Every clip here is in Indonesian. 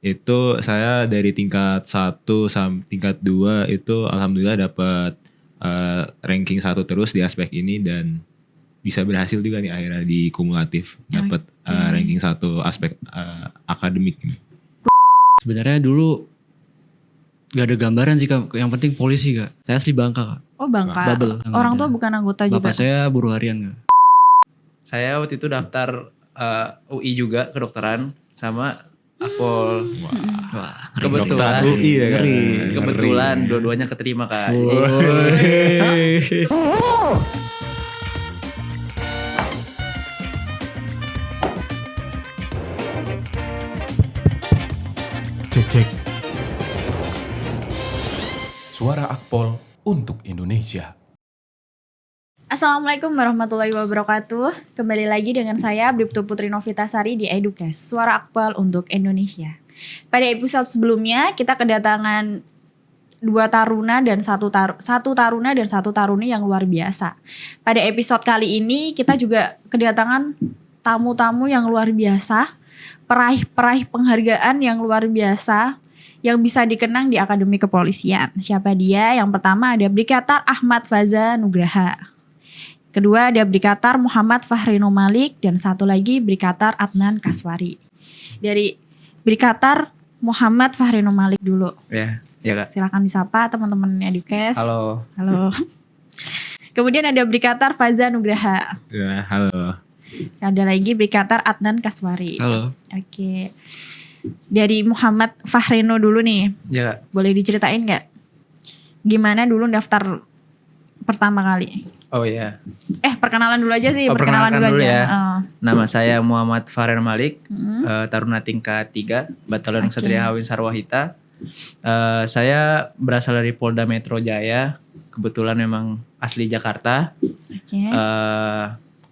Itu saya dari tingkat 1 sampai tingkat 2 itu alhamdulillah dapat ranking 1 terus di aspek ini dan bisa berhasil juga nih akhirnya di kumulatif dapat ranking 1 aspek akademik ini. Sebenarnya dulu gak ada gambaran sih Kak, yang penting polisi Kak. Saya asli Bangka Kak. Oh Bangka. Babel. Orang tua bukan anggota juga. Bapak saya buruh harian Kak. Saya waktu itu daftar UI juga kedokteran sama Akpol. Wah, Kebetulan UI ya kan. Kebetulan dua-duanya keterima Kak. Cek. Suara Akpol untuk Indonesia. Assalamualaikum warahmatullahi wabarakatuh. Kembali lagi dengan saya Bribtu Putri Novitasari di Edukes, Suara Akpol untuk Indonesia. Pada episode sebelumnya kita kedatangan dua taruna dan satu taruna dan satu taruni yang luar biasa. Pada episode kali ini kita juga kedatangan tamu-tamu yang luar biasa, peraih penghargaan yang luar biasa yang bisa dikenang di Akademi Kepolisian. Siapa dia? Yang pertama ada Brigata Ahmad Faza Nugraha. Kedua ada Brigata Muhammad Fahrino Malik dan satu lagi Brigata Adnan Kaswari. Dari Brigata Muhammad Fahrino Malik dulu. Ya Kak. Silakan disapa teman-teman Edukes. Halo. Kemudian ada Brigata Faza Nugraha. Ya, halo. Ada lagi Brigata Adnan Kaswari. Halo. Oke. Dari Muhammad Fahrino dulu nih. Ya Kak. Boleh diceritain nggak? Gimana dulu daftar pertama kali? Oh iya. Perkenalan dulu aja sih. Perkenalkan dulu ya. Oh. Nama saya Muhammad Fahrino Malik, taruna tingkat 3, Batalion Ksatria Hawin Sarwahita. Saya berasal dari Polda Metro Jaya. Kebetulan memang asli Jakarta. Oke.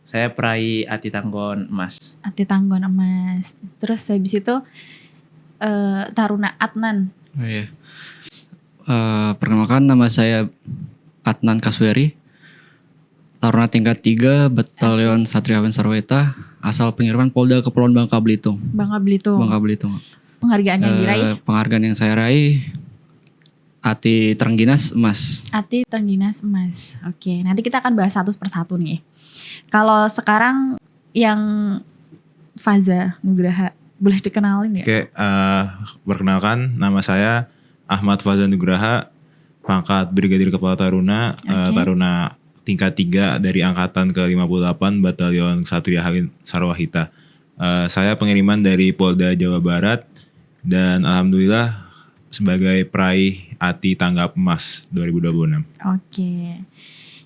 Saya peraih Ati Tanggon Emas. Ati Tanggon Emas. Terus habis itu Taruna Adnan. Oh iya. Perkenalkan nama saya Adnan Kaswari. Taruna tingkat 3 Batalion Ksatria Hawin Sarwahita, asal pengiriman Polda Kepulauan Bangka Belitung. Bangka Belitung. Penghargaan yang diraih? Penghargaan yang saya raih Ati Trengginas Emas. Ati Trengginas Emas. Oke, nanti kita akan bahas satu persatu nih. Kalau sekarang yang Faza Nugraha, boleh dikenalin ya? Oke, perkenalkan nama saya Ahmad Faza Nugraha, pangkat Brigadir Kepala Taruna, Taruna tingkat 3 dari angkatan ke-58 Batalion Ksatria Hawin Sarwahita. Saya pengiriman dari Polda Jawa Barat dan alhamdulillah sebagai peraih Ati Tanggap Emas 2026. Oke.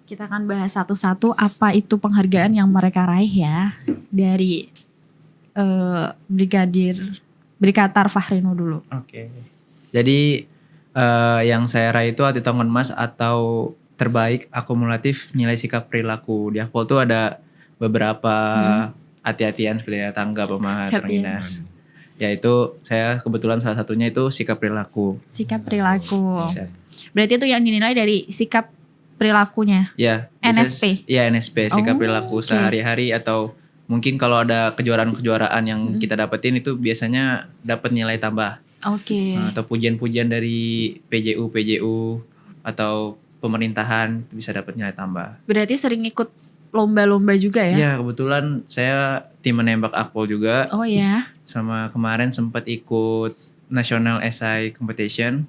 Kita akan bahas satu-satu apa itu penghargaan yang mereka raih ya. Dari Brigata Fahrino dulu. Oke. Jadi yang saya raih itu Ati Tanggon Emas atau terbaik akumulatif nilai sikap perilaku. Di Akpol tuh ada beberapa hati-hatian seperti tanggap sama Trengginas. Yaitu saya kebetulan salah satunya itu sikap perilaku. Sikap perilaku. Berarti itu yang dinilai dari sikap perilakunya. Ya. NSP. Ya NSP, sikap perilaku sehari-hari atau mungkin kalau ada kejuaraan-kejuaraan yang kita dapetin itu biasanya dapat nilai tambah. Oke. Atau pujian-pujian dari PJU atau pemerintahan itu bisa dapat nilai tambah. Berarti sering ikut lomba-lomba juga ya? Iya, kebetulan saya tim menembak Akpol juga. Oh ya. Sama kemarin sempat ikut National Essay Competition.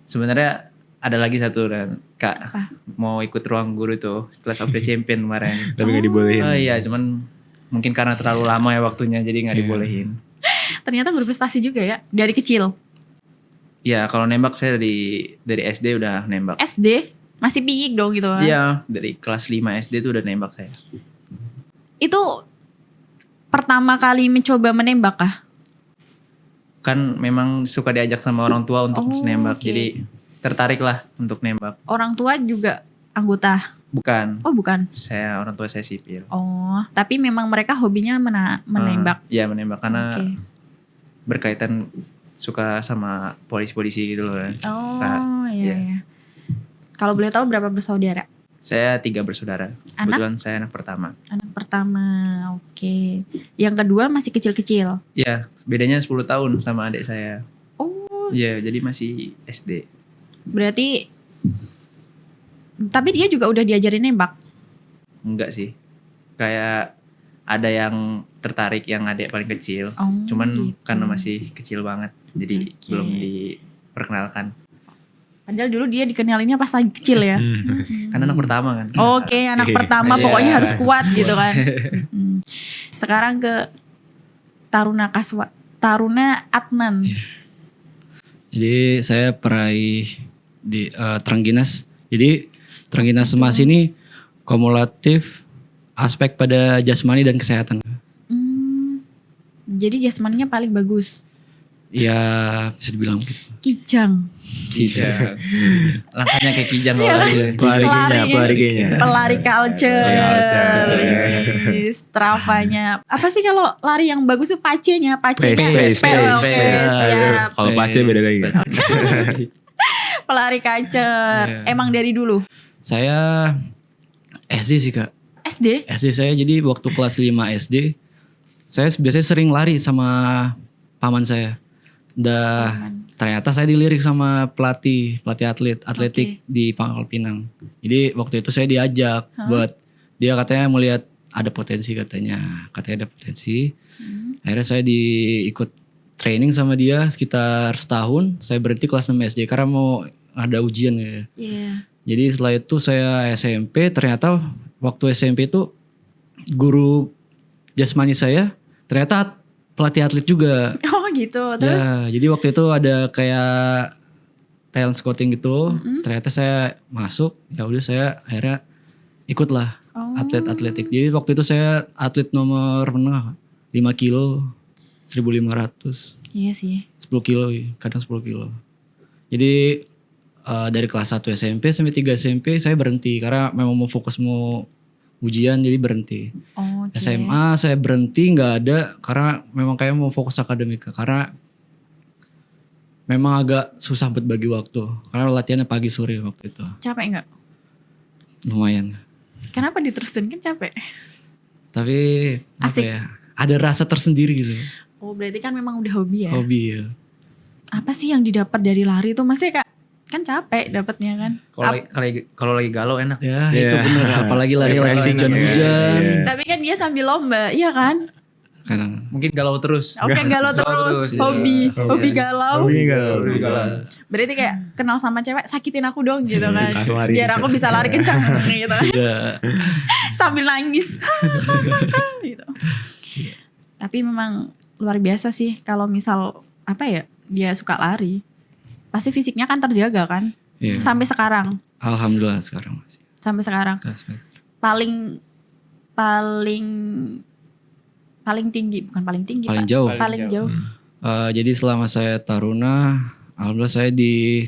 Sebenarnya ada lagi satu dan Kak mau ikut ruang guru tuh Class of the Champion kemarin. Tapi gak dibolehin. Oh iya, cuman mungkin karena terlalu lama ya waktunya jadi gak dibolehin. Ternyata berprestasi juga ya dari kecil. Ya kalau nembak saya dari SD udah nembak. SD? Masih piyik dong gitu kan? Iya, dari kelas 5 SD tuh udah nembak saya. Itu pertama kali mencoba menembak kah? Kan memang suka diajak sama orang tua untuk nembak. Okay. Jadi tertarik lah untuk nembak. Orang tua juga anggota? Bukan. Oh bukan? Orang tua saya sipil. Oh, tapi memang mereka hobinya menembak? Iya menembak karena berkaitan suka sama polisi-polisi gitu loh. Oh iya. Kalau boleh tahu berapa bersaudara? Saya 3 bersaudara. Anak? Kebetulan saya anak pertama. Anak pertama, oke. Yang kedua masih kecil-kecil. Ya, bedanya 10 tahun sama adik saya. Oh, Iya, jadi masih SD. berarti tapi dia juga udah diajarin nembak. Enggak sih. Kayak ada yang tertarik yang adik paling kecil. Oh, Cuman gitu. karena masih kecil banget. Jadi Oke. belum diperkenalkan. Padahal dulu dia dikenalinnya pas lagi kecil ya. Kan anak pertama kan. Oke, anak pertama Iya. pokoknya harus kuat gitu kan. Mm. Sekarang ke Taruna Adnan. Jadi saya peraih di Trengginas. Jadi Trengginas Emas ini kumulatif aspek pada jasmani dan kesehatan. Hmm, jadi jasmaninya paling bagus. Ya bisa dibilang gitu. Kijang. Iya. Langkahnya kayak kijang Iya. loh. Pelari Pelari culture. Culture. Stravanya. Apa sih kalau lari yang bagus tuh pacenya? Pacenya. Pace. Oke, siap. Kalau pace beda lagi kan? Pelari culture. Iya. Emang dari dulu? Saya SD sih Kak. SD? SD saya jadi waktu kelas 5 SD saya biasanya sering lari sama paman saya. Ternyata saya dilirik sama pelatih atletik di Pangkal Pinang. Jadi waktu itu saya diajak buat dia katanya melihat ada potensi katanya ada potensi. Akhirnya saya diikut training sama dia sekitar setahun. Saya berhenti kelas 6 SD karena mau ada ujian ya. Iya. Jadi setelah itu saya SMP, ternyata waktu SMP itu guru jasmani saya ternyata pelatih atlet juga. Oh gitu. Terus? Ya, jadi waktu itu ada kayak talent scouting gitu. Ternyata saya masuk, ya udah saya akhirnya ikutlah atlet-atletik. Jadi waktu itu saya atlet nomor 5 kilo, 1.500, Iya sih. 10 kilo, kadang 10 kilo. Jadi dari kelas 1 SMP sampai 3 SMP saya berhenti karena memang mau fokus mau ujian jadi berhenti. Oke. SMA saya berhenti nggak ada karena memang kayak mau fokus akademik karena memang agak susah buat bagi waktu karena latihannya pagi sore waktu itu Capek nggak? lumayan. Kenapa diterusin, kan capek? Tapi Asik. apa ya ada rasa tersendiri gitu Oh berarti kan memang udah hobi ya? hobi ya. Apa sih yang didapat dari lari itu? Maksudnya kan capek dapatnya kan? Kalau lagi galau enak. Ya Iya. itu bener apalagi lari lagi Refreshing kan ya. hujan-hujan. Iya. Tapi kan dia sambil lomba, iya kan? Kadang Mungkin galau terus. Oke, galau terus, hobi, Iya. hobi galau. Hobi galau. Berarti kayak kenal sama cewek, sakitin aku dong gitu kan. Langsung lari Biar kencang. aku bisa lari kencang gitu kan. Iya. Sambil nangis. gitu. Tapi memang luar biasa sih kalau misal apa ya, dia suka lari. Pasti fisiknya kan terjaga kan? Iya. Sampai sekarang. Alhamdulillah sekarang masih. Sampai sekarang. Paling tinggi, bukan paling tinggi, Paling Pak. jauh. Paling jauh. Jadi selama saya taruna, alhamdulillah saya di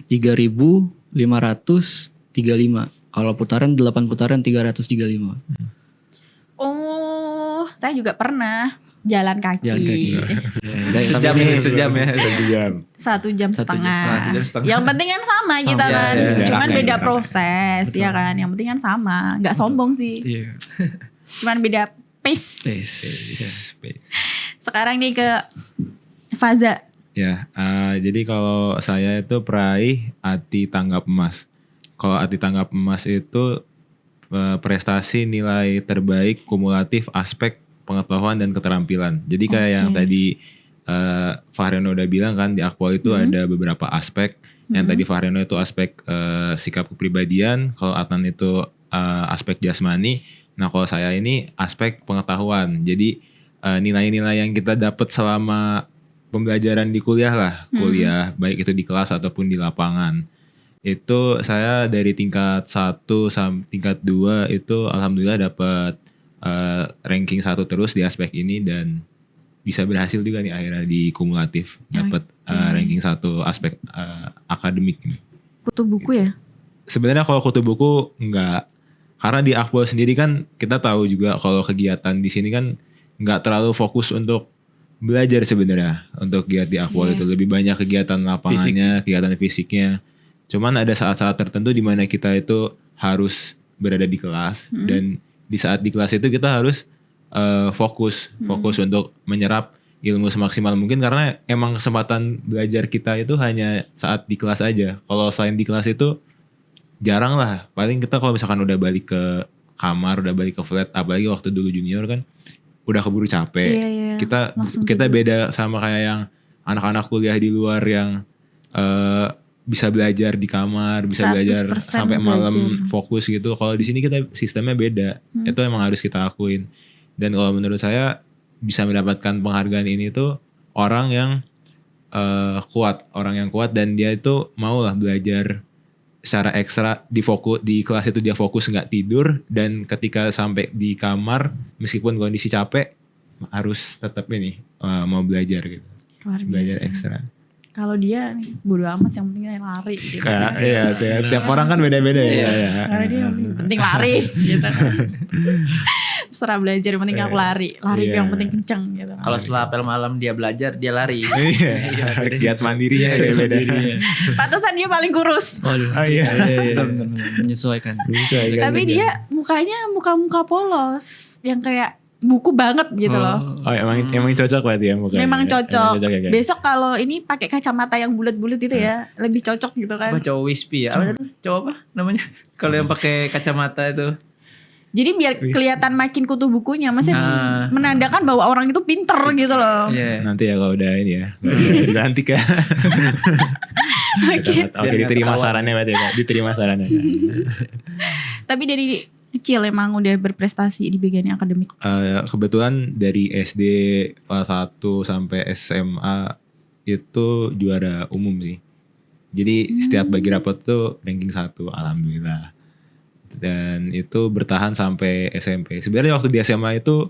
3.535. Kalau putaran 8 putaran 335. Oh, saya juga pernah jalan kaki. Jalan kaki. Sejam ya, sejam ya. 1 jam setengah. 1 jam setengah. Yang penting kan sama kita Iya, kan. iya. Cuman Jaraknya, beda jaraknya. proses ya kan. Yang penting kan sama. Gak sombong sih. Iya. Cuman beda pace. Space. Sekarang nih ke Faza. Ya, jadi kalau saya itu peraih ATI Tanggap Emas. Kalau ATI Tanggap Emas itu prestasi nilai terbaik kumulatif aspek pengetahuan dan keterampilan. Jadi kayak yang Oke. tadi Fahreno udah bilang kan di Akpol itu ada beberapa aspek. Yang tadi Fahreno itu aspek sikap kepribadian, kalau Adnan itu aspek jasmani. Nah kalau saya ini aspek pengetahuan. Jadi nilai-nilai yang kita dapat selama pembelajaran di kuliah lah, kuliah baik itu di kelas ataupun di lapangan. Itu saya dari tingkat 1 sampai tingkat 2 itu alhamdulillah dapat ranking 1 terus di aspek ini dan bisa berhasil juga nih akhirnya di kumulatif dapat ranking 1 aspek akademik. Kutu buku ya? Sebenarnya kalau kutu buku enggak, karena di Akpol sendiri kan kita tahu juga kalau kegiatan di sini kan enggak terlalu fokus untuk belajar sebenarnya. Untuk giat di Akpol itu lebih banyak kegiatan lapangannya, kegiatan fisiknya. Cuman ada saat-saat tertentu di mana kita itu harus berada di kelas dan di saat di kelas itu kita harus fokus untuk menyerap ilmu semaksimal mungkin karena emang kesempatan belajar kita itu hanya saat di kelas aja. Kalau selain di kelas itu jarang lah. Paling kita kalau misalkan udah balik ke kamar, udah balik ke flat, apalagi waktu dulu junior kan udah keburu capek. Iya. Kita Langsung kita tidur. beda sama kayak yang anak-anak kuliah di luar yang bisa belajar di kamar, bisa belajar 100% sampai malam belajar. fokus gitu. Kalau di sini kita sistemnya beda. Itu emang harus kita akuin. Dan kalau menurut saya bisa mendapatkan penghargaan ini tuh orang yang kuat, orang yang kuat dan dia itu mau lah belajar secara ekstra di kelas itu dia fokus nggak tidur dan ketika sampai di kamar meskipun kondisi capek harus tetap ini mau belajar gitu. Luar Belajar biasa. ekstra. Kalau dia nih, bodo amat yang penting lari gitu. Kayak iya, tiap orang kan beda-beda ya. Karena dia yang penting lari gitu. Terserah belajar yang penting aku lari Iya. yang penting kenceng gitu. Kalau setelah apel malam dia belajar, dia lari. Iya, giat mandirinya beda. Pantesan dia paling kurus. Waduh. Oh iya. Menyesuaikan. Tapi dia mukanya muka-muka polos yang kayak buku banget gitu loh. Oh emang cocok berarti ya mukanya. Memang cocok. ya, guys? Besok kalau ini pakai kacamata yang bulat-bulat itu ya, lebih cocok gitu kan. Apa cowok wispy ya? Cowok apa namanya? Kalau yang pakai kacamata itu. Jadi biar kelihatan makin kutu bukunya, maksudnya menandakan bahwa orang itu pinter gitu loh. Iya. Nanti ya kalau udah ini ya. Ganti kan. Oke. Oke diterima sarannya berarti ya. Diterima sarannya. Tapi dari kecil emang udah berprestasi di bagian akademik. Kebetulan dari SD kelas 1 sampai SMA itu juara umum sih. Jadi setiap bagi rapot tuh ranking 1 alhamdulillah. Dan itu bertahan sampai SMP. Sebenarnya waktu di SMA itu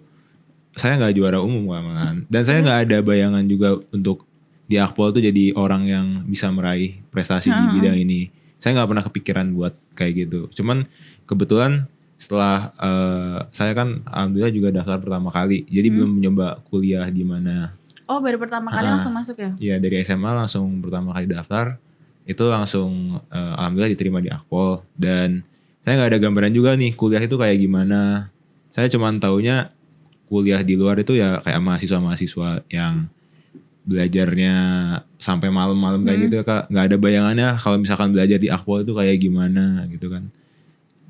saya nggak juara umum malahan. Dan saya nggak ada bayangan juga untuk di Akpol tuh jadi orang yang bisa meraih prestasi di bidang ini. Saya nggak pernah kepikiran buat kayak gitu. Cuman kebetulan setelah saya kan alhamdulillah juga daftar pertama kali. Jadi belum mencoba kuliah di mana. Oh baru pertama kali langsung masuk ya? Iya dari SMA langsung pertama kali daftar. Itu langsung alhamdulillah diterima di Akpol. Dan saya nggak ada gambaran juga nih kuliah itu kayak gimana. Saya cuman taunya kuliah di luar itu ya kayak mahasiswa-mahasiswa yang belajarnya sampai malam-malam kayak gitu Kak. Nggak ada bayangannya kalau misalkan belajar di Akpol itu kayak gimana gitu kan.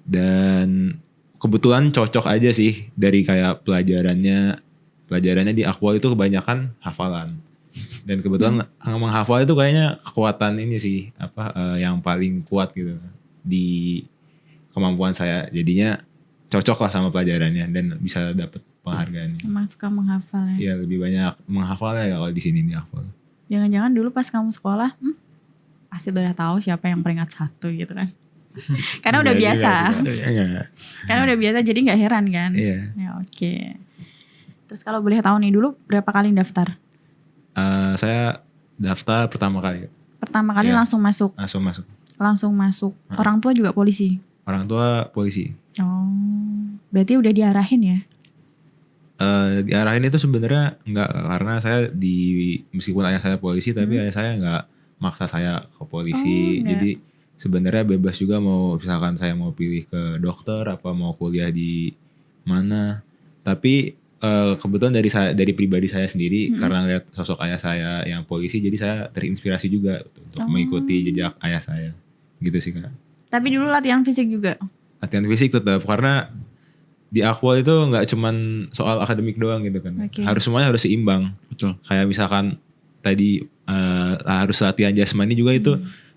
Dan kebetulan cocok aja sih dari kayak pelajarannya di Akpol itu kebanyakan hafalan. Dan kebetulan menghafal itu kayaknya kekuatan ini sih yang paling kuat gitu di kemampuan saya. Jadinya cocok lah sama pelajarannya dan bisa dapat penghargaannya. Emang suka menghafal ya? Iya lebih banyak menghafalnya ya kalau di sini di Akpol. Jangan-jangan dulu pas kamu sekolah, pasti udah tahu siapa yang peringkat 1 gitu kan? Karena udah Iya juga biasa. sih, Kak. Iya. Karena udah biasa jadi nggak heran kan? Iya. Ya oke. Terus kalau boleh tahu nih dulu berapa kali daftar? Saya daftar pertama kali. Pertama kali Iya. langsung masuk. Langsung masuk. Orang tua juga polisi. Orang tua polisi. Oh, berarti udah diarahin ya? Diarahin itu sebenarnya enggak karena saya meskipun ayah saya polisi tapi ayah saya enggak maksa saya ke polisi. enggak. Jadi sebenarnya bebas juga mau misalkan saya mau pilih ke dokter apa mau kuliah di mana. Tapi kebetulan dari pribadi saya sendiri karena lihat sosok ayah saya yang polisi jadi saya terinspirasi juga untuk mengikuti jejak ayah saya. Gitu sih Kak. Tapi dulu latihan fisik juga. Latihan fisik tetap karena di Akpol itu nggak cuman soal akademik doang gitu kan. Oke. Semuanya harus seimbang. Betul. Kayak misalkan tadi harus latihan jasmani juga itu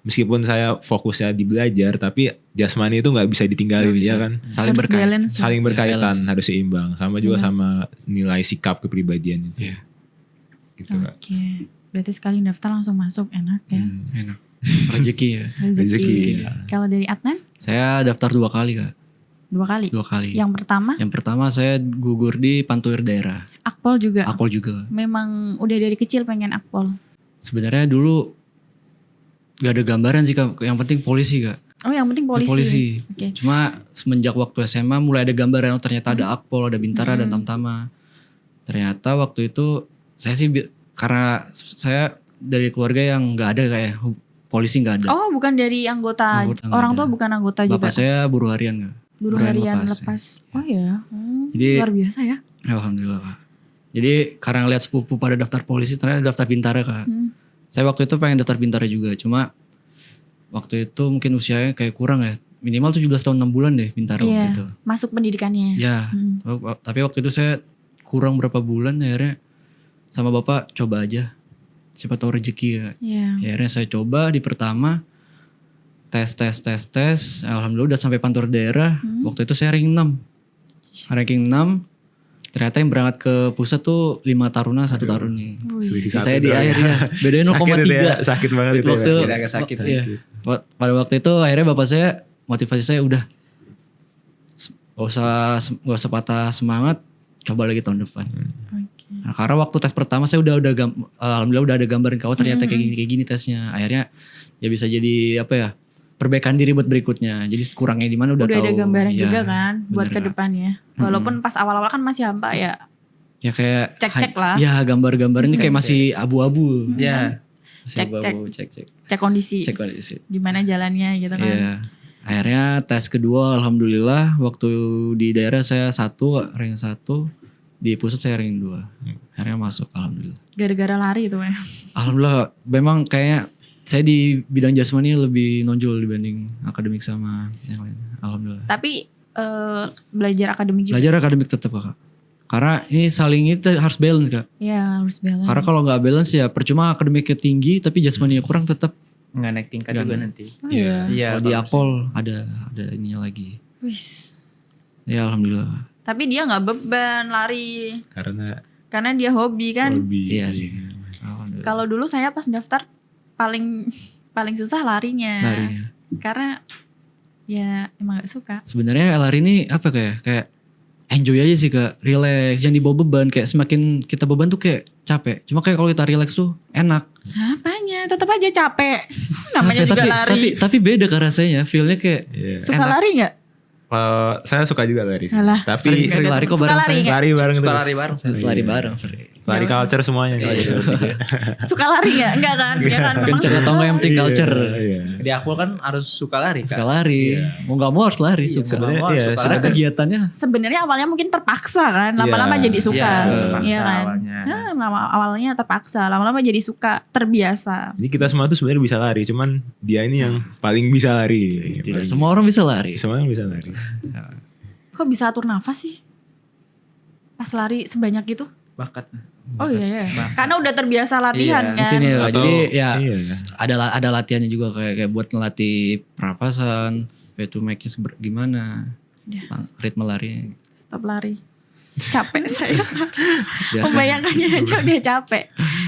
meskipun saya fokusnya di belajar tapi jasmani itu nggak bisa ditinggalin Nggak bisa. ya kan. Saling Harus berkait. balance. Saling berkaitan balance. harus seimbang. Sama juga sama nilai sikap kepribadian itu. Iya. Gitu Kak. Oke. Berarti sekali daftar langsung masuk enak ya. Enak. Rezeki ya. Rezeki. ya. Kalau dari Adnan Saya daftar 2 kali Kak. 2 kali. 2 kali. Yang pertama Yang pertama saya gugur di Pantuir daerah. Akpol juga. Akpol juga. Memang udah dari kecil pengen Akpol. Sebenarnya dulu gak ada gambaran sih Kak. Yang penting polisi Kak. Oh yang penting polisi. Polisi. Oke. Cuma semenjak waktu SMA mulai ada gambaran ternyata ada Akpol, ada Bintara, ada Tamtama. Ternyata waktu itu saya sih karena saya dari keluarga yang nggak ada kayak polisi nggak ada. Oh, bukan dari anggota. Anggota nggak Orang ada. tua bukan anggota juga. Bapak saya buruh harian nggak? Buruh harian ya. lepas. Oh ya. Jadi- Luar biasa ya. Alhamdulillah Kak. Jadi karena ngeliat sepupu pada daftar polisi ternyata daftar Bintara Kak. Saya waktu itu pengen daftar Bintara juga. Cuma waktu itu mungkin usianya kayak kurang ya. Minimal 17 tahun 6 bulan deh Bintara waktu Iya. itu. Masuk pendidikannya. Ya, tapi waktu itu saya kurang berapa bulan akhirnya sama bapak coba aja. Siapa tahu rezeki ya. Iya. Ya, akhirnya saya coba di pertama tes. Alhamdulillah udah sampai kantor daerah. Waktu itu saya ranking 6. Ranking 6. Ternyata yang berangkat ke pusat tuh 5 taruna, 1 taruni. Selisih Si satu saya di doang. akhir ya. Bedanya Sakit itu ya, 0,3. sakit banget itu. Waktu ya. Agak sakit. Iya. Pada waktu itu akhirnya bapak saya motivasi saya udah gak usah patah semangat, coba lagi tahun depan. Oke. Nah, karena waktu tes pertama saya alhamdulillah udah ada gambarin kau ternyata kayak gini tesnya. Akhirnya ya bisa jadi apa ya? Perbaikan diri buat berikutnya. Jadi kurangnya di mana udah tahu. Udah ada gambaran Ya, juga kan buat bener, ke Kak. depannya. Walaupun pas awal-awal kan masih hampa ya. Ya kayak Cek-cek lah. Ya gambar-gambar ini kayak masih abu-abu. Ya, Masih Cek-cek. abu-abu, cek. Cek kondisi. Cek kondisi. Gimana jalannya gitu kan. Iya. Akhirnya tes kedua alhamdulillah waktu di daerah saya 1, ranking 1, di pusat saya ranking 2. Akhirnya masuk alhamdulillah. Gara-gara lari itu ya. Alhamdulillah memang kayaknya saya di bidang jasmani lebih nonjol dibanding akademik sama yang lain. Alhamdulillah. Tapi belajar akademik juga. Belajar akademik tetap Kak. Karena ini saling itu harus balance Kak. Ya harus balance. Karena kalau nggak balance ya percuma akademiknya tinggi tapi jasmaninya kurang tetap. nggak naik tingkat Nggak juga naik. nanti. Oh, iya. Iya. Kalau di kalau Apol ada ininya lagi. Wis. Ya alhamdulillah. Tapi dia nggak beban lari. Karena Dia hobi kan. hobi. Iya sih. Alhamdulillah. Kalau dulu saya pas daftar paling susah larinya. Larinya. Karena ya emang gak suka. Sebenarnya lari ini apa kayak enjoy aja sih Kak, relax, jangan dibawa beban. Kayak semakin kita beban tuh kayak capek. Cuma kayak kalau kita relax tuh enak. Apanya? Tetap aja capek. Namanya Capek, juga tapi, lari. tapi beda Kak rasanya, feelnya kayak Iya. Suka enak. lari nggak? Saya suka juga lari. Alah. Tapi Sering lari kok Suka bareng lari saya. nggak? lari bareng Suka terus. lari bareng. Lari bareng sering. Lari culture semuanya. Suka lari nggak? Enggak kan? Dia kan memang Kenceng atau enggak yang penting culture. Iya. Di Akpol kan harus suka lari Suka kan. lari. Mau gak mau harus lari. Suka. sebenarnya Mau iya, suka Ada lari. kegiatannya. sebenarnya awalnya mungkin terpaksa kan, lama-lama Iya. jadi suka. Iya, terpaksa Iya kan? awalnya. Awalnya terpaksa, lama-lama jadi suka, terbiasa. Jadi kita semua tuh sebenarnya bisa lari, cuman dia ini yang paling bisa lari. Tidak semua orang bisa lari. Semua yang bisa lari. Kok bisa atur nafas sih? Pas lari sebanyak itu? Bakat. Oh iya ya. Karena udah terbiasa latihan Iya. kan. Mungkin ya Kak. Atau- Jadi ya iya. ada latihannya juga kayak buat ngelatih pernapasan, way to make gimana, Udah, ritme lari. stop lari. Capek saya. Biasa. Membayangkannya aja udah capek.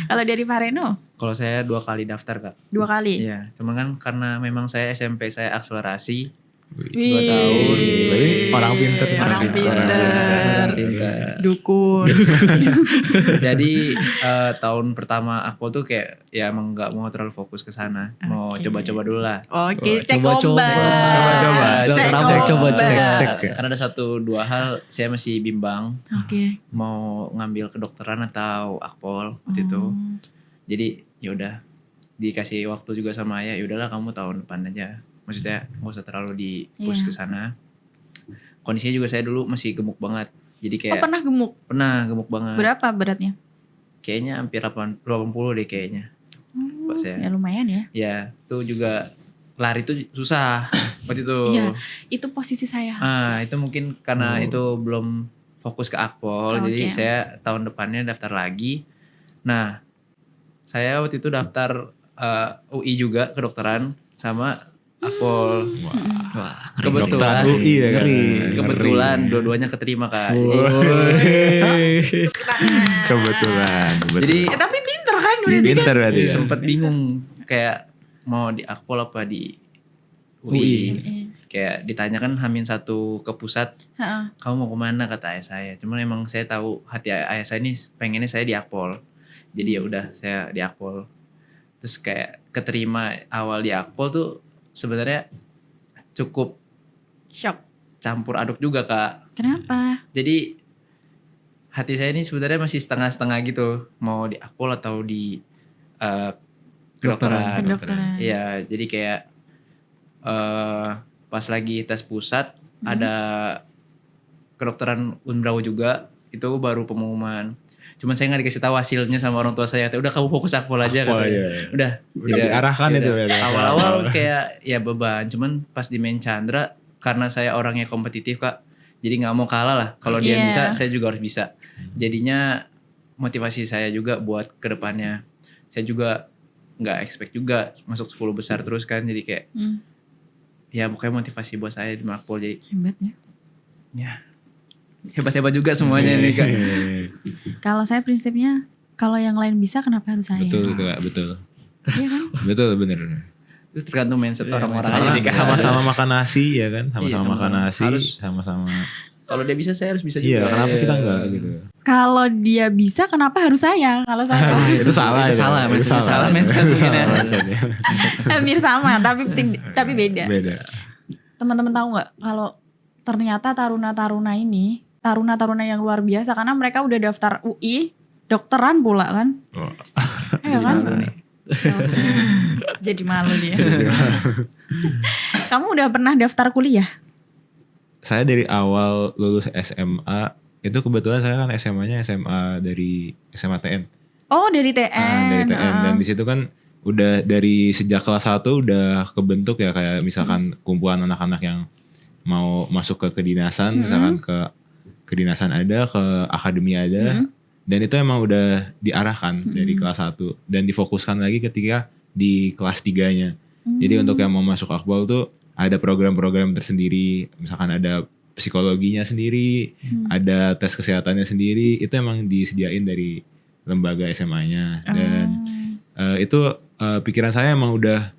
Kalau dari Fareno Kalau saya 2 kali daftar Kak. 2 kali. Iya, cuman kan karena memang saya SMP saya akselerasi. Wih, 2 tahun. Orang pinter. Orang pinter. Pintar. Dukun. Jadi tahun pertama Akpol tuh kayak ya emang nggak mau terlalu fokus ke sana. Mau Oke. coba-coba dulu lah. Oke, cek Coba-coba. ombak. Coba-coba. Cek Coba-coba. ombak. Cek ya. Karena ada 1-2 hal saya masih bimbang Oke. mau ngambil kedokteran atau Akpol waktu itu. Jadi yaudah dikasih waktu juga sama ayah, yaudahlah kamu tahun depan aja. Maksudnya nggak usah terlalu di push Iya. ke sana. Kondisinya juga saya dulu masih gemuk banget. Jadi Oh, kayak pernah gemuk? pernah gemuk banget. Berapa beratnya? Kayaknya hampir 80 deh kayaknya. Pak saya. Ya lumayan ya. Ya, itu juga lari tuh susah waktu itu. Iya, itu posisi saya. Itu mungkin karena itu belum fokus ke Akpol, Oke. jadi saya tahun depannya daftar lagi. Nah, saya waktu itu daftar UI juga kedokteran sama Akpol. Wah, Kebetulan, Dokter UI ya kan. kebetulan dua-duanya keterima Kak. Kebetulan. Jadi Tapi pinter kan berarti kan? pinter berarti. ya. sempat bingung kayak mau di Akpol apa di UI. Kayak ditanyakan H-1 ke pusat, Heeh. kamu mau kemana kata ayah saya. Cuman emang saya tahu hati ayah saya ini pengennya saya di Akpol. Jadi ya udah saya di Akpol. Terus kayak keterima awal di Akpol tuh sebenarnya cukup Shock. campur aduk juga Kak. Kenapa? Jadi hati saya ini sebenarnya masih setengah-setengah gitu. Mau di Akpol atau di kedokteran. Kedokteran. Iya, jadi kayak pas lagi tes pusat ada kedokteran Unbrau juga, itu baru pengumuman. Cuman saya nggak dikasih tahu hasilnya sama orang tua saya. Udah kamu fokus akpol aja Akpol katanya. aja. Udah diarahkan itu ya. Awal-awal kayak ya beban, cuman pas di main Chandra karena saya orangnya kompetitif Kak. Jadi nggak mau kalah lah. Kalau dia Iya. bisa, saya juga harus bisa. Jadinya motivasi saya juga buat kedepannya. Saya juga nggak expect juga masuk 10 besar terus kan. Jadi kayak ya pokoknya motivasi buat saya di Akpol. Jadi Hebat ya. ya hebat-hebat juga semuanya nih Kak. Kalau saya prinsipnya kalau yang lain bisa kenapa harus saya? Betul itu Kak, betul. Iya kan? Betul bener. Itu tergantung mindset orang-orang mindset aja sih Kak. Sama-sama makan nasi ya kan, sama-sama Iya, makan nasi, harus- sama-sama. Kalau dia bisa saya harus bisa Iya, juga. kenapa kita enggak gitu? Kalau dia bisa kenapa harus saya? Kalau saya Itu salah. Itu salah, itu mindset salah mindset mungkin ya. mindsetnya. hampir sama tapi beda. Beda. Teman-teman tahu nggak kalau ternyata taruna-taruna ini taruna-taruna yang luar biasa karena mereka udah daftar UI dokteran pula kan? Oh. Iya kan? Jadi malu dia. Kamu udah pernah daftar kuliah? Saya dari awal lulus SMA itu kebetulan saya kan SMA-nya SMA dari SMA TN. Oh dari TN. Dari TN dan di situ kan udah dari sejak kelas 1 udah kebentuk ya kayak misalkan kumpulan anak-anak yang mau masuk ke kedinasan, misalkan ke kedinasan ada, ke akademi ada. Dan itu emang udah diarahkan dari kelas 1 dan difokuskan lagi ketika di kelas 3-nya. Jadi untuk yang mau masuk Akpol tuh ada program-program tersendiri, misalkan ada psikologinya sendiri, ada tes kesehatannya sendiri, itu emang disediain dari lembaga SMA-nya. Dan itu pikiran saya emang udah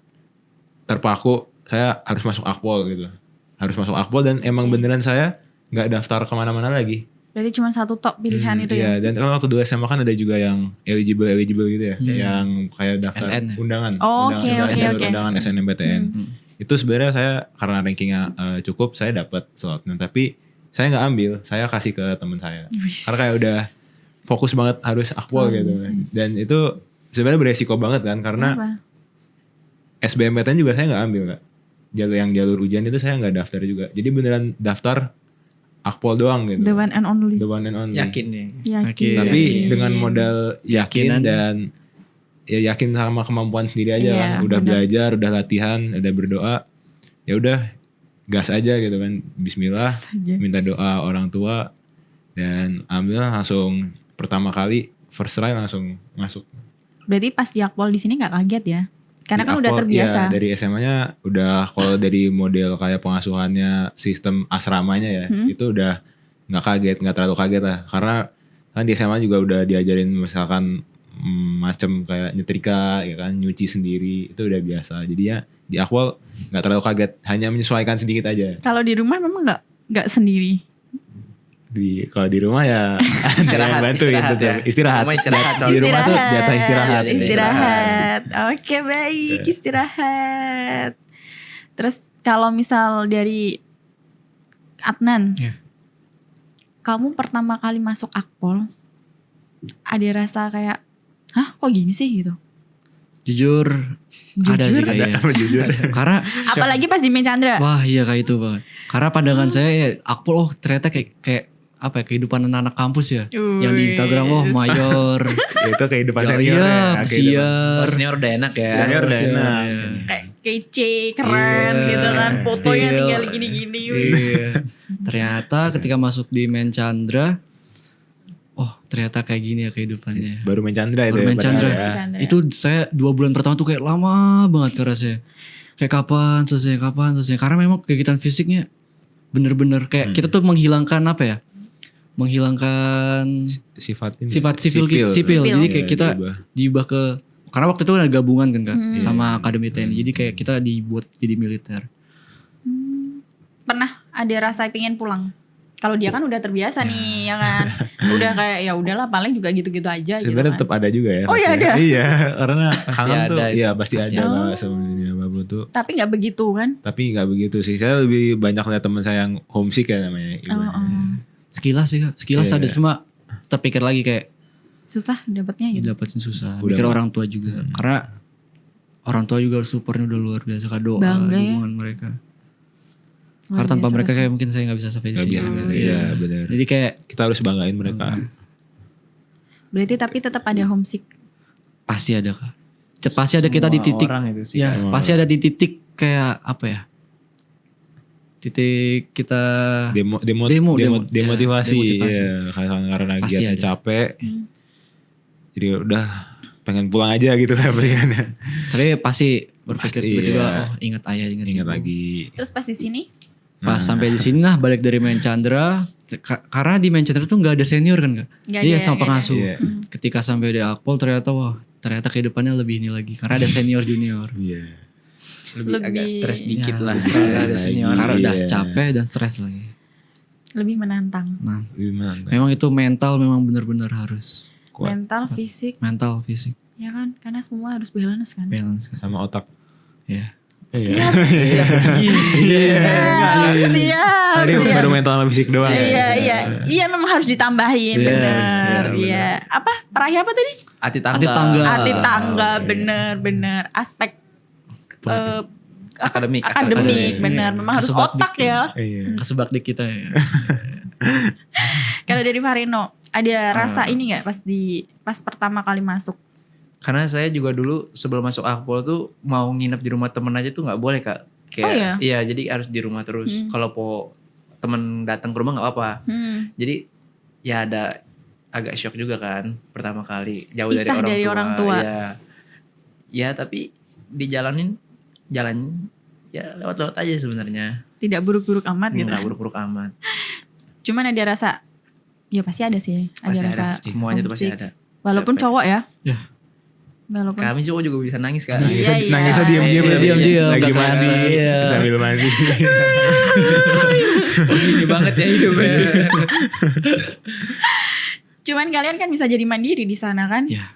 terpaku, saya harus masuk Akpol gitu. Harus masuk Akpol dan emang beneran saya nggak daftar kemana-mana lagi. Berarti cuma satu top pilihan itu ya? Iya, dan kan waktu dulu SMA kan ada juga yang eligible gitu ya, yang kayak daftar SN ya? undangan, Oh, oke, undangan oke. SNMPTN. Itu sebenarnya saya karena rankingnya cukup, saya dapat slotnya, tapi saya nggak ambil, saya kasih ke teman saya, karena kayak udah fokus banget harus Akpol gitu, dan itu sebenarnya beresiko banget kan, karena Kenapa? SBMPTN juga saya nggak ambil Kak. Jalur ujian itu saya nggak daftar juga, jadi beneran daftar Akpol doang gitu. The one and only. The one and only. Yakin nih. Yakin. Tapi dengan modal yakin Keyakinan. dan ya yakin sama kemampuan sendiri aja Iya, kan. Udah benar. belajar, udah latihan, udah berdoa. Ya udah gas aja gitu kan. Bismillah, Saja. minta doa orang tua dan ambil langsung pertama kali first try langsung masuk. Berarti pas di Akpol di sini nggak kaget ya? Karena Di kan udah Akpol, terbiasa. iya, dari SMA-nya udah kalau dari model kayak pengasuhannya sistem asramanya ya, itu udah nggak terlalu kaget lah. Karena kan di SMA juga udah diajarin misalkan macam kayak nyetrika ya kan, nyuci sendiri, itu udah biasa. Jadi ya di Akpol nggak terlalu kaget, hanya menyesuaikan sedikit aja. Kalau di rumah memang nggak sendiri. Kalau di rumah ya ada yang bantuin, istirahat betul. ya. Istirahat. Rumah istirahat, Di rumah tuh jatah istirahat. Iya, Istirahat. Oke baik, istirahat. Terus kalau misal dari Adnan, Iya. kamu pertama kali masuk Akpol, ada rasa kayak, hah kok gini sih gitu? Jujur, ada sih kayaknya. Jujur. Karena Apalagi pas di Main Chandra. wah iya kayak itu banget. Karena pandangan saya ya, Akpol oh ternyata kayak apa ya, kehidupan anak-anak kampus ya. Yang di Instagram oh mayor. Itu kehidupan Iya, seniornya. pesiar. Oh, senior udah enak ya. Senior udah enak. Iya. Kayak kece, keren Iya. gitu kan. Fotonya Still. tinggal gini-gini. Iya. Ternyata ketika masuk di Main Chandra, oh ternyata kayak gini ya kehidupannya. Baru main Chandra itu Baru ya. main padahal Chandra. ya. Chandra. Itu saya 2 bulan pertama tuh kayak lama banget kerasnya. Kayak kapan selesai. Karena memang kegiatan fisiknya bener-bener kayak kita tuh menghilangkan apa ya? Menghilangkan Sifat ini. sifat sipil. Jadi kayak Iya, kita diubah. diubah ke, karena waktu itu ada gabungan kan Kak sama Akademi TNI. Jadi kayak kita dibuat jadi militer. Pernah ada rasa pengen pulang? Kalau dia kan udah terbiasa nih ya kan. Udah kayak ya udahlah paling juga gitu-gitu aja gitu Sebenarnya kan. tetap ada juga ya. Oh, iya pastinya. ada? Iya, karena Pasti kangen tuh. ada. Iya pasti Pasti ada ada. lah sebenarnya Babu tuh. Tapi nggak begitu kan? Tapi nggak begitu sih. Saya lebih banyak lihat teman saya yang homesick ya namanya. Sekilas sih Kak. Sekilas Iya. ada, cuma terpikir lagi kayak Susah dapatnya gitu. dapatin susah. Udah Mikir mah. orang tua juga. Karena orang tua juga supportnya udah luar biasa, Kak, doa, Bangga ya. dukungan mereka. Luar Karena tanpa biasa mereka pasti. kayak mungkin saya nggak bisa sampai di Gak sini. biar, Iya. iya benar. Jadi kayak Kita harus banggain mereka. Berarti tapi tetap ada homesick. pasti ada, Kak. Pasti ada kita di Semua titik. orang itu sih. Ya, pasti ada di titik kayak apa ya? Titik kita Demotivasi, demotivasi. ya karena Pasti giatnya ada. capek. Jadi udah pengen pulang aja gitu tapi kan. Tapi pasti berpikir Pasti, tiba-tiba iya. oh ingat ayah, ingat Ingat ibu. lagi. Terus pas di sini Pas sampai di sini lah balik dari main Chandra, karena di main Chandra tuh nggak ada senior kan, Kak? Nggak Dia ada, sama nggak pengasuh. ada. Iya. Ketika sampai di Akpol ternyata kehidupannya lebih ini lagi karena ada senior junior. Iya. Lebih agak stres dikit Ya, lah. lebih Karena stres ada lagi. senior. Karena udah Iya. capek dan stres lagi. lebih menantang. Nah, Gimana? memang itu mental memang benar-benar harus Kuat. Mental, fisik, mental, fisik, ya kan? Karena semua harus balance kan. balance kan. Sama otak. Ya. Siap. Iya. Siap. Tadi siap. baru mental sama fisik doang. Iya memang harus ditambahin, Yes, bener. iya, Iya. Apa? Peraih apa tadi? Ati tangga. Ati tangga. Hati tangga, bener. Aspek Akademik. akademik, bener. Memang harus Kesebak otak dikit. ya. Iya. Kesebak di kita ya. Kalau dari Farino, ada rasa ini nggak pas pertama kali masuk? Karena saya juga dulu sebelum masuk Akpol tuh mau nginep di rumah temen aja tuh nggak boleh, Kak. Oh, iya? Iya, jadi harus di rumah terus. Kalau temen datang ke rumah nggak apa-apa. Jadi ya ada agak shock juga kan pertama kali jauh Pisah dari orang tua. Iya. Ya tapi dijalanin ya lewat-lewat aja sebenarnya. Tidak buruk-buruk amat gitu. Nggak buruk-buruk amat. Cuman ada rasa, ya pasti ada sih. Pasti Ada ada. rasa Semuanya tuh pasti homesick. ada. Walaupun Capek. cowok ya. Ya. Walaupun Kami cowok juga bisa nangis kan. Iya. Nangisnya diam-diam Iya, berarti. diam-diam, Lagi nggak kayak- mandi iya. sambil mandi. Oh gini banget ya hidupnya. Cuman kalian kan bisa jadi mandiri di sana kan? Ya,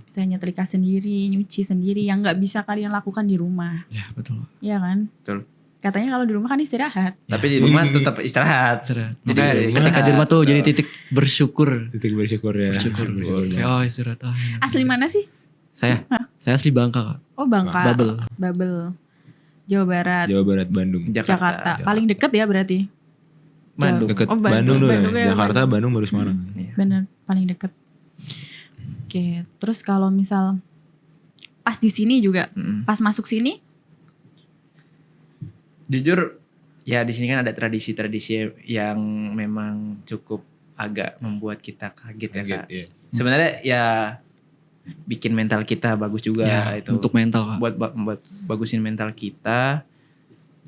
Bisa nyetrika sendiri, nyuci sendiri yang nggak bisa kalian lakukan di rumah. ya betul. Iya kan? Betul. Katanya kalau di rumah kan istirahat. Tapi di rumah tetap istirahat. Istirahat. Jadi Makanya istirahat. ketika di rumah tuh jadi titik bersyukur. Titik bersyukur ya. Bersyukur. Kayak, oh istirahat. Ah, enak. Asli mana sih? Saya asli Bangka, Kak. Oh Bangka. Babel. Jawa Barat. Jawa Barat, Bandung. Jakarta. Paling deket ya berarti. Bandung. Deket Oh, Bandung. Bandung tuh ya. Bandung ya, Jakarta, Bandung baru Semarang. Bener, paling deket. Oke, terus kalau misal pas di sini juga, pas masuk sini, Jujur ya di sini kan ada tradisi-tradisi yang memang cukup agak membuat kita kaget ya, Kak. Iya. Sebenarnya ya bikin mental kita bagus juga Ya, itu. untuk mental, Kak. buat bagusin mental kita.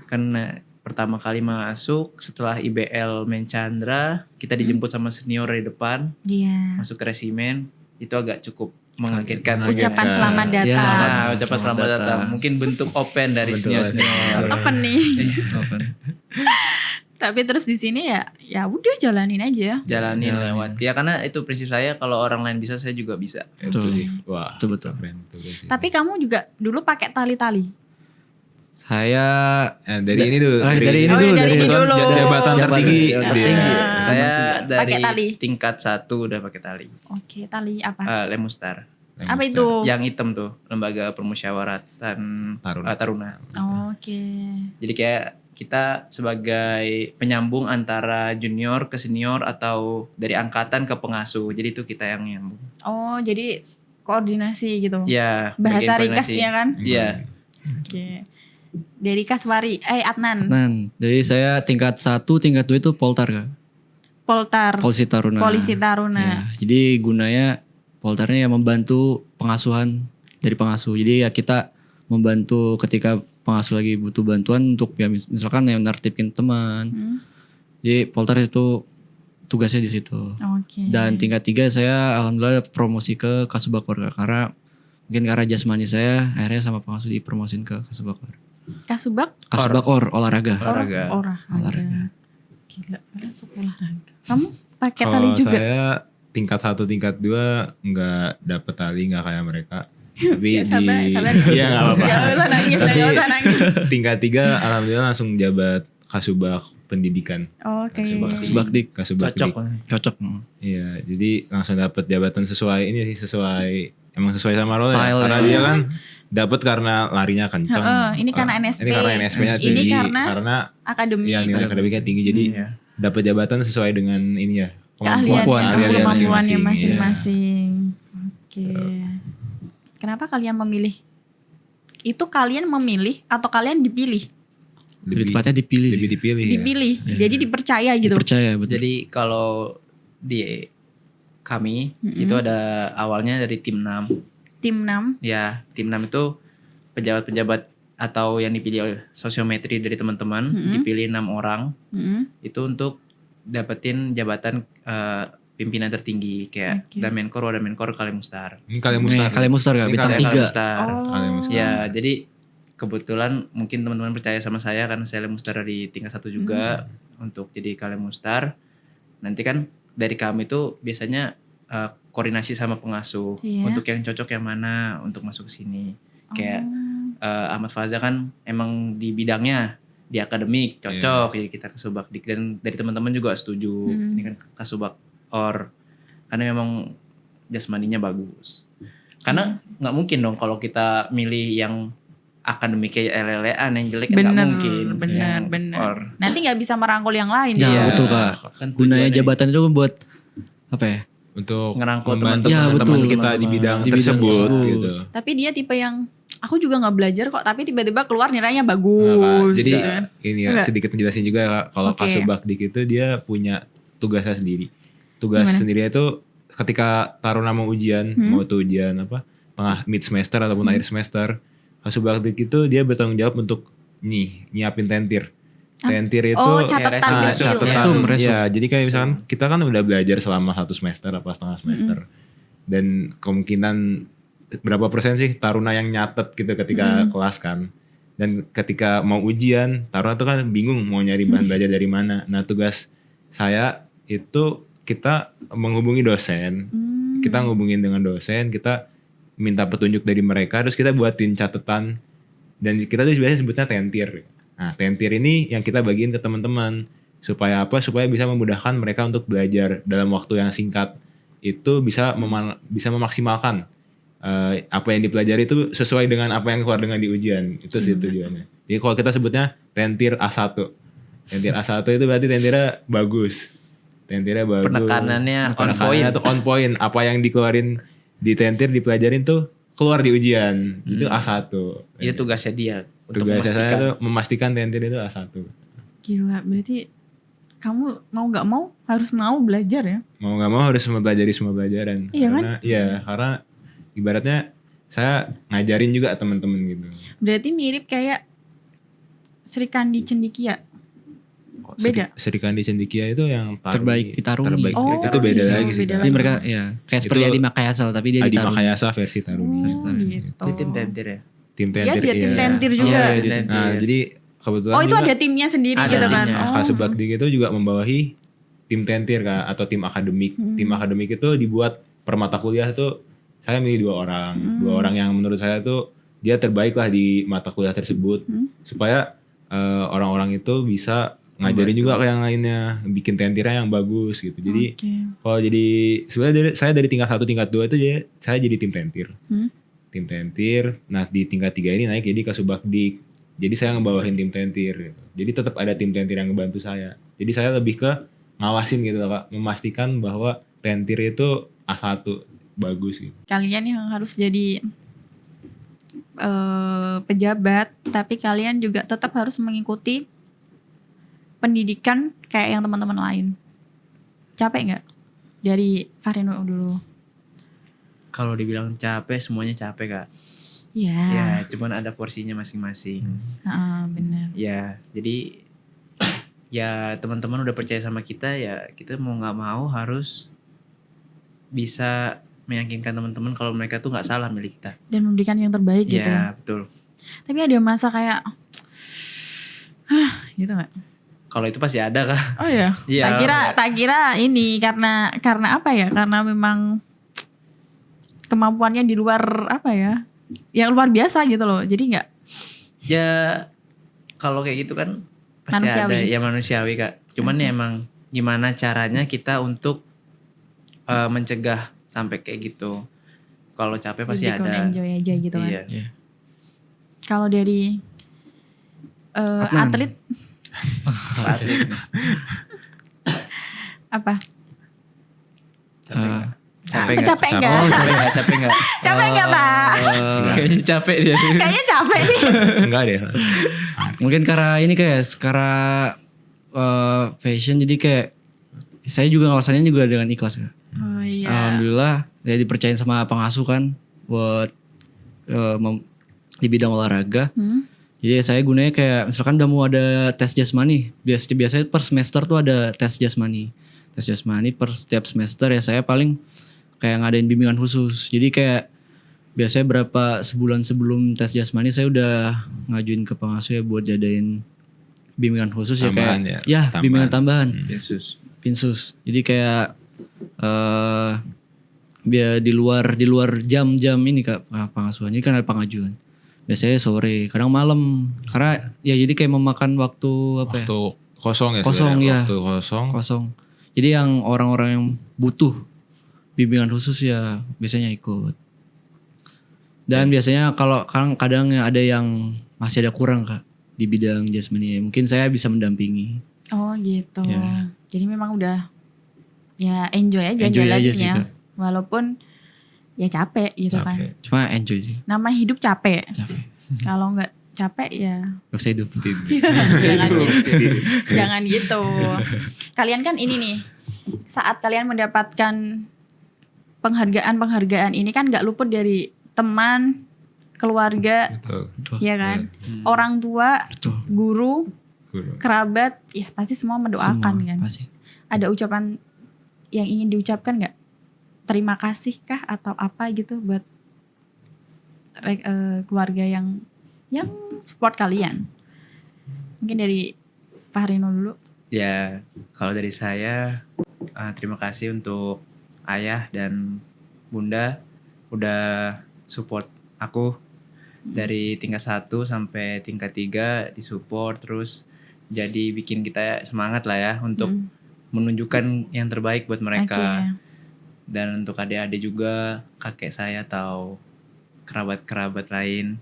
Karena pertama kali masuk setelah IBL main Chandra, kita dijemput sama senior di depan, iya. masuk ke resimen, itu agak cukup mengagetkan. Ucapan selamat Ya, datang. Nah, ucapan selamat datang. Mungkin bentuk open dari senior-senior. Apa nih? Open. Tapi terus di sini ya udah jalanin aja. Jalanin lewat. Ya karena itu prinsip saya, kalau orang lain bisa saya juga bisa. Itu sih. Wah. Betul. Keren tuh. prinsip. Tapi kamu juga dulu pakai tali-tali. Saya Dari ini tuh. dari ini Oh, dulu, dari ini kebetulan dulu. Jabatan tertinggi. tertinggi. Iya. Saya Pakai tali. dari tingkat 1 udah pakai tali. Oke, tali apa? Lemustar. Apa itu? Yang hitam tuh, lembaga permusyawaratan Taruna. Taruna. Oke. Jadi kayak kita sebagai penyambung antara junior ke senior atau dari angkatan ke pengasuh. Jadi itu kita yang nyambung. Oh, jadi koordinasi gitu. Ya, Bahasa bagian ringkasnya kan? Iya. Oke. Dari Kaswari, Adnan. Jadi saya tingkat 1, tingkat 2 itu Poltar, Kak. Poltar. Polisi Taruna. Polisi Taruna. Ya, jadi gunanya Poltarnya ya membantu pengasuhan dari pengasuh. Jadi ya kita membantu ketika pengasuh lagi butuh bantuan untuk ya misalkan yang nertipin teman. Jadi Poltar itu tugasnya di situ. Oke. Dan tingkat 3 saya alhamdulillah promosi ke Kasubakor, Kak. Karena mungkin karena jasmani saya akhirnya sama pengasuh dipromosin ke Kasubakor. Kasubak? Kasubakor olahraga. Olahraga. Olahraga. Gila, kalian suka olahraga. Kamu pakai Kalau tali juga? saya tingkat 1, tingkat 2 nggak dapet tali, nggak kayak mereka. Tapi Ya, sabar. Iya nggak apa-apa. Gak usah nangis, Tapi gak usah nangis. tingkat 3 alhamdulillah langsung jabat Kasubag pendidikan. Oke. Kasubakdik. Kasubagdik. Cocok. Cocok. Iya, jadi langsung dapat jabatan sesuai ini sih, sesuai emang sesuai sama role ya. Style Karena ya. dia kan dapat karena larinya kenceng. Ini karena NSP. Ini karena NSP-nya Ini tinggi. karena akademi. ya nilai akademiknya tinggi. Jadi dapat jabatan sesuai dengan ini ya. Kemampuannya masing-masing. masing-masing. Oke. Kenapa kalian memilih? Itu kalian memilih atau kalian dipilih? Lebih tepatnya dipilih. Lebih dipilih. Ya. Dipilih. Jadi dipercaya gitu. Dipercaya betul. Jadi kalau di kami itu ada awalnya dari tim 6. Tim 6. Ya, tim 6 itu pejabat-pejabat atau yang dipilih sosiometri dari teman-teman, dipilih 6 orang. Itu untuk dapetin jabatan pimpinan tertinggi kayak Damenkor, Wadamenkor, Kalimustar. Ini kalian Mustar. Kalian Mustar gak? Ini Bintang kalian 3. Mustar. Kalian Mustar. Ya, jadi kebetulan mungkin teman-teman percaya sama saya karena saya Mustar dari tingkat 1 juga untuk jadi Kalian Mustar. Nanti kan dari kami itu biasanya koordinasi sama pengasuh untuk yang cocok yang mana untuk masuk ke sini. Kayak Ahmad Faza kan emang di bidangnya di akademik cocok, jadi kita ke Subakdik dan dari teman-teman juga setuju ini kan ke Subak Or karena memang jasmaninya bagus. Karena nggak mungkin dong kalau kita milih yang akademik kayak LLA-an yang jelek kan nggak mungkin. Benar. Nanti nggak bisa merangkul yang lain. Ya betul Kak. Kan Gunanya jabatan itu buat apa ya? Untuk ngerangkul membantu teman-teman. teman-teman Ya, betul. kita di bidang Di bidang tersebut tersebut. gitu. Tapi dia tipe yang aku juga nggak belajar kok, tapi tiba-tiba keluar nilainya Nah, Kak, bagus. jadi gitu kan. ini ya Enggak. sedikit menjelasin juga Kak, kalau Oke. Kasubagdik itu dia punya tugasnya sendiri. Tugas Gimana? sendiri itu ketika Taruna mau ujian, mau tuh ujian apa tengah mid semester ataupun akhir semester, Kasubagdik itu dia bertanggung jawab untuk nyiapin tentir. Tentir itu catatan kayak kecil. Resum. ya, jadi kayak misalkan kita kan udah belajar selama 1 semester apa setengah semester. Dan kemungkinan berapa persen sih Taruna yang nyatet gitu ketika kelas kan. Dan ketika mau ujian, Taruna tuh kan bingung mau nyari bahan belajar dari mana. Nah, tugas saya itu kita menghubungi dosen. Kita ngubungin dengan dosen, kita minta petunjuk dari mereka, terus kita buatin catatan. Dan kita tuh biasanya sebutnya tentir. Nah, tentir ini yang kita bagiin ke teman-teman. Supaya apa? Supaya bisa memudahkan mereka untuk belajar dalam waktu yang singkat. Itu bisa memaksimalkan apa yang dipelajari itu sesuai dengan apa yang keluar dengan di ujian. Itu sih tujuannya. Jadi kalau kita sebutnya tentir A1. Tentir A1 itu berarti tentirnya bagus. Tentirnya bagus. Penekanannya on point. Tuh on point. Apa yang dikeluarin di tentir dipelajarin tuh keluar di ujian. Itu A1. Itu tugasnya dia untuk Tugasnya saya memastikan. tuh memastikan tentir itu A1. Gila, berarti kamu mau nggak mau harus mau belajar ya? Mau nggak mau harus mempelajari semua pelajaran. Iya kan? Karena ibaratnya saya ngajarin juga teman-teman gitu. Berarti mirip kayak Sri Kandi Cendikia. Beda. Sri Kandi Cendikia itu yang Terbaik di Taruni. Terbaik. Oh, itu beda iya, lagi sih. beda Kak. Jadi mereka ya kayak seperti Itu Adi Makayasa tapi dia di Adi Taruni. Makayasa versi Taruni. Gitu. Di tim tentir ya. Tim Iya, tentir. dia tim tentir juga. Iya, Di tentir. Nah, jadi kebetulan Oh, itu juga ada timnya sendiri Ada gitu kan? timnya. Oh. Kasubagdik itu juga membawahi tim tentir Kak, atau tim akademik. Tim akademik itu dibuat per mata kuliah itu saya milih 2 orang. 2 orang yang menurut saya tuh dia terbaik lah di mata kuliah tersebut. Supaya orang-orang itu bisa ngajarin juga ke yang lainnya, bikin tentirnya yang bagus gitu. Jadi Oke. kalau jadi sebenarnya saya dari tingkat 1 tingkat 2 itu saya jadi tim tentir. Tim tentir. Nah, di tingkat 3 ini naik jadi Kasubagdik. Jadi saya ngebawahin tim tentir gitu. Jadi tetap ada tim tentir yang ngebantu saya. Jadi saya lebih ke ngawasin gitu Kak, memastikan bahwa tentir itu A1 bagus gitu. Kalian yang harus jadi pejabat, tapi kalian juga tetap harus mengikuti pendidikan kayak yang teman-teman lain. Capek nggak? Dari Farino dulu. Kalau dibilang capek, semuanya capek Kak. Iya. Ya, cuman ada porsinya masing-masing. Benar. Ya, jadi ya teman-teman udah percaya sama kita, ya kita mau nggak mau harus bisa meyakinkan teman-teman kalau mereka tuh nggak salah milih kita. Dan memberikan yang terbaik gitu. Ya, betul. Tapi ada masa kayak, gitu nggak? Kalau itu pasti ada Kak. Oh iya. Iya. Tak kira ini karena apa ya? Karena memang kemampuannya di luar apa ya? Yang luar biasa gitu loh. Jadi nggak. Ya kalau kayak gitu kan pasti Manusiawi. ada ya manusiawi Kak. Cuman ya emang gimana caranya kita untuk mencegah sampai kayak gitu. Kalau capek pasti Lebih ke ada. enjoy aja gitu kan. Iya. Kalau dari Adnan. atlet Atlet. apa? Capek nggak? Capek nggak? Oh, capek nggak? Capek nggak Pak? Kayaknya capek dia. Kayaknya capek nih. Enggak deh. Mungkin karena ini kayak karena fashion jadi kayak saya juga ngelaksanain juga dengan ikhlas Kak. Oh iya. Alhamdulillah saya dipercayain sama pengasuh kan buat di bidang olahraga. Jadi saya gunanya kayak misalkan udah mau ada tes jasmani. Biasanya per semester tuh ada tes jasmani. Tes jasmani per setiap semester ya saya paling kayak ngadain bimbingan khusus. Jadi kayak biasanya berapa sebulan sebelum tes jasmani saya udah ngajuin ke pengasuh ya buat jadain bimbingan khusus Tambahan ya kayak ya, ya bimbingan tambahan. Yesus. Pinsus. Jadi kayak biar di luar jam-jam ini Kak pengasuhan. Jadi kan ada pengajuan. Biasanya sore, kadang malam. Karena ya jadi kayak memakan waktu apa ya? Waktu kosong ya Kosong, sebenarnya. ya. Waktu kosong. Kosong. Jadi yang orang-orang yang butuh bimbingan khusus ya biasanya ikut. Dan biasanya kalau kadang ada yang masih ada kurang Kak di bidang jasmani. Mungkin saya bisa mendampingi. Oh gitu. Ya. Jadi memang udah ya enjoy aja Enjoy aja sih, jalaninnya. Kak. Walaupun ya capek gitu kan. Capek. Cuma enjoy sih. Nama hidup capek. Capek. Kalau nggak capek ya Gak usah hidup. jangan jangan gitu. Kalian kan ini nih, saat kalian mendapatkan penghargaan ini kan nggak luput dari teman, keluarga, Betul. ya kan, orang tua, Betul. guru, Guru. kerabat, ya pasti semua mendoakan Semua, kan. pasti. Ada ucapan yang ingin diucapkan nggak? Terima kasih kah atau apa gitu buat keluarga yang support kalian? Mungkin dari Fahrino dulu. Ya, kalau dari saya terima kasih untuk ayah dan bunda udah support aku dari tingkat 1 sampai tingkat 3 disupport terus jadi bikin kita semangat lah ya untuk menunjukkan yang terbaik buat mereka. Oke. Dan untuk adik-adik juga, kakek saya atau kerabat-kerabat lain.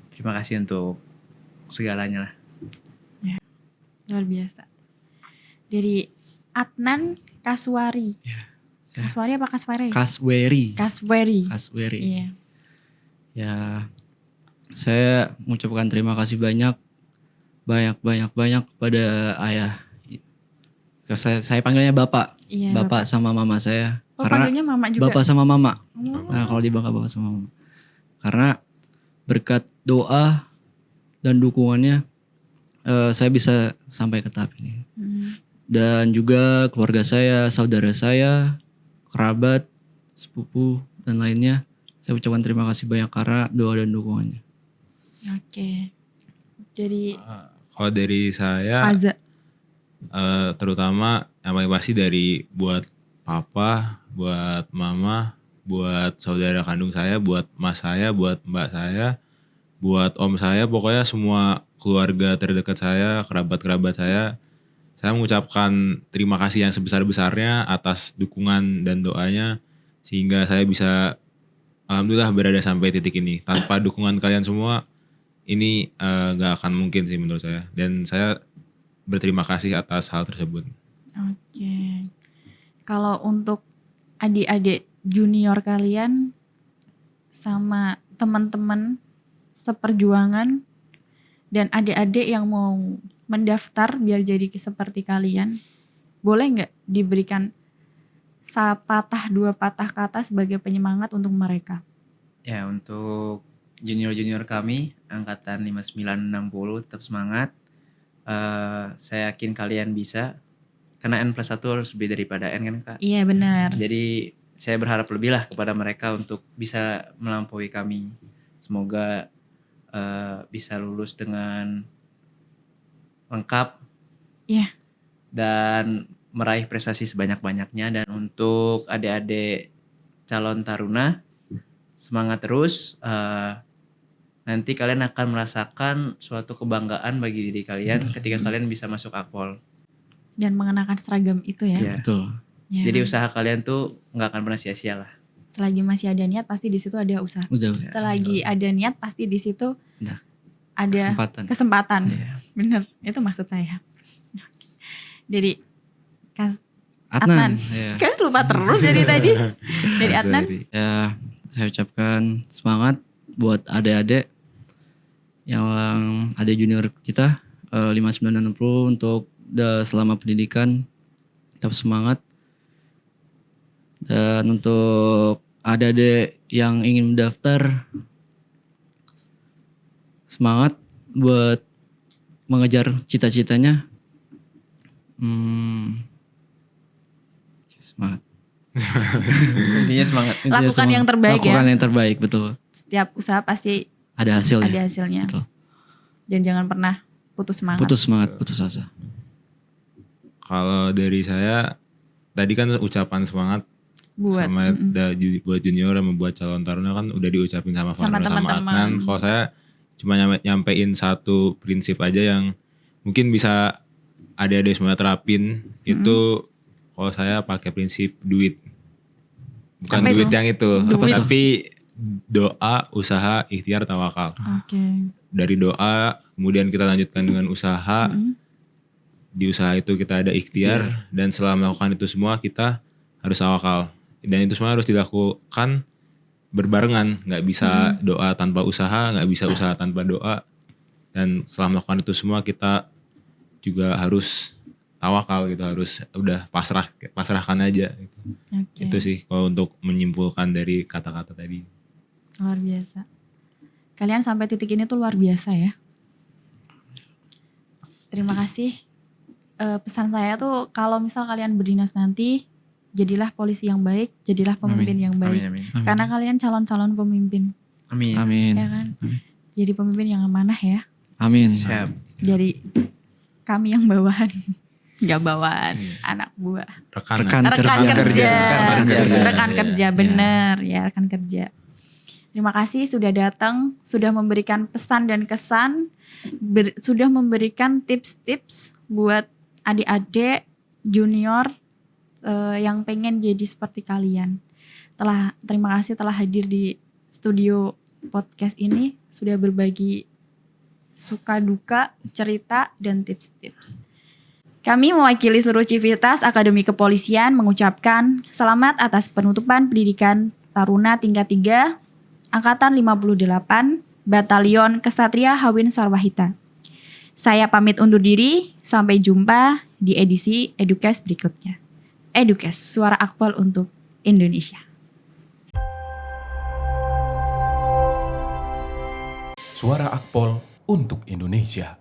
Terima kasih untuk segalanya lah. Luar biasa. Dari Adnan Kaswari. Kaswari apa Kaswari? Kasweri. Kaswari. Kasweri. Iya. Ya, saya mengucapkan terima kasih banyak pada ayah. Saya panggilnya bapak, Iya, bapak sama mama saya. Oh, panggilnya mama juga. Bapak sama mama. Nah, kalau di Bangka bapak sama mama. Karena berkat doa dan dukungannya saya bisa sampai ke tahap ini. Dan juga keluarga saya, saudara saya, kerabat, sepupu dan lainnya. Saya ucapkan terima kasih banyak karena doa dan dukungannya. Oke. Dari Kalau dari saya Faza. terutama yang paling pasti dari buat papa, buat mama, buat saudara kandung saya, buat mas saya, buat mbak saya, buat om saya, pokoknya semua keluarga terdekat saya, kerabat-kerabat saya mengucapkan terima kasih yang sebesar-besarnya atas dukungan dan doanya sehingga saya bisa alhamdulillah berada sampai titik ini. Tanpa dukungan kalian semua ini gak akan mungkin sih menurut saya. Dan saya berterima kasih atas hal tersebut. Oke. Kalau untuk adik-adik junior kalian sama teman-teman seperjuangan dan adik-adik yang mau mendaftar biar jadi seperti kalian, boleh nggak diberikan dua patah kata sebagai penyemangat untuk mereka? Ya, untuk junior-junior kami angkatan 5960 tetap semangat. Saya yakin kalian bisa. Karena N+1 harus lebih daripada N kan Kak. Iya benar. Jadi saya berharap lebih lah kepada mereka untuk bisa melampaui kami. Semoga bisa lulus dengan lengkap. Iya. Dan meraih prestasi sebanyak-banyaknya. Dan untuk adik-adik calon taruna, semangat terus. Nanti kalian akan merasakan suatu kebanggaan bagi diri kalian ketika kalian bisa masuk Akpol. Dan mengenakan seragam itu ya. Iya. Betul. Ya. Jadi usaha kalian tuh nggak akan pernah sia-sia lah. Selagi masih ada niat pasti di situ ada usaha. Udah. Selagi ada niat pasti di situ Udah. ada kesempatan. Bener, itu maksud saya. Dari Adnan. Ya. Kan lupa terus dari tadi. Dari Adnan. Ya, saya ucapkan semangat buat adik-adik yang adik junior kita 5960 untuk selama pendidikan tetap semangat. Dan untuk adik-adik yang ingin mendaftar semangat buat mengejar cita-citanya. Semangat. Intinya semangat. Lakukan yang terbaik ya. Lakukan yang terbaik, betul. Setiap usaha pasti Ada hasilnya. ada hasilnya. Betul. Dan jangan pernah putus semangat. Putus semangat, putus asa. Kalau dari saya tadi kan ucapan semangat Buat sama buat junior sama buat calon taruna kan udah diucapin sama Farno sama teman-teman. Adnan. Kalau saya cuma nyampein satu prinsip aja yang mungkin bisa adik-adik semua terapin itu. Kalau saya pakai prinsip duit. Bukan Apa duit itu? yang itu, Duit. tapi doa, usaha, ikhtiar, tawakal. Oke. Dari doa, kemudian kita lanjutkan dengan usaha. Di usaha itu kita ada ikhtiar dan setelah melakukan itu semua kita harus tawakal. Dan itu semua harus dilakukan berbarengan, nggak bisa doa tanpa usaha, nggak bisa usaha tanpa doa. Dan setelah melakukan itu semua kita juga harus tawakal gitu, harus udah pasrahkan aja gitu. Oke. Itu sih kalau untuk menyimpulkan dari kata-kata tadi. Luar biasa. Kalian sampai titik ini tuh luar biasa ya. Terima kasih. Pesan saya tuh kalau misal kalian berdinas nanti, jadilah polisi yang baik, jadilah pemimpin yang baik. Amin. Karena kalian calon-calon pemimpin, Amin. Amin. ya kan? Jadi pemimpin yang amanah ya. Amin. Siap. Dari kami yang bawahan, nggak bawahan, anak buah. Rekan Rekan kerja. kerja. Rekan kerja, bener ya rekan kerja. Terima kasih sudah datang, sudah memberikan pesan dan kesan, sudah memberikan tips-tips buat adik-adik junior yang pengen jadi seperti kalian. Terima kasih telah hadir di studio podcast ini, sudah berbagi suka duka, cerita dan tips-tips. Kami mewakili seluruh Civitas Akademi Kepolisian mengucapkan selamat atas penutupan pendidikan Taruna tingkat 3 Angkatan 58 Batalion Kesatria Hawin Sarwahita. Saya pamit undur diri, sampai jumpa di edisi Edukes berikutnya. Edukes, suara Akpol untuk Indonesia. Suara Akpol untuk Indonesia.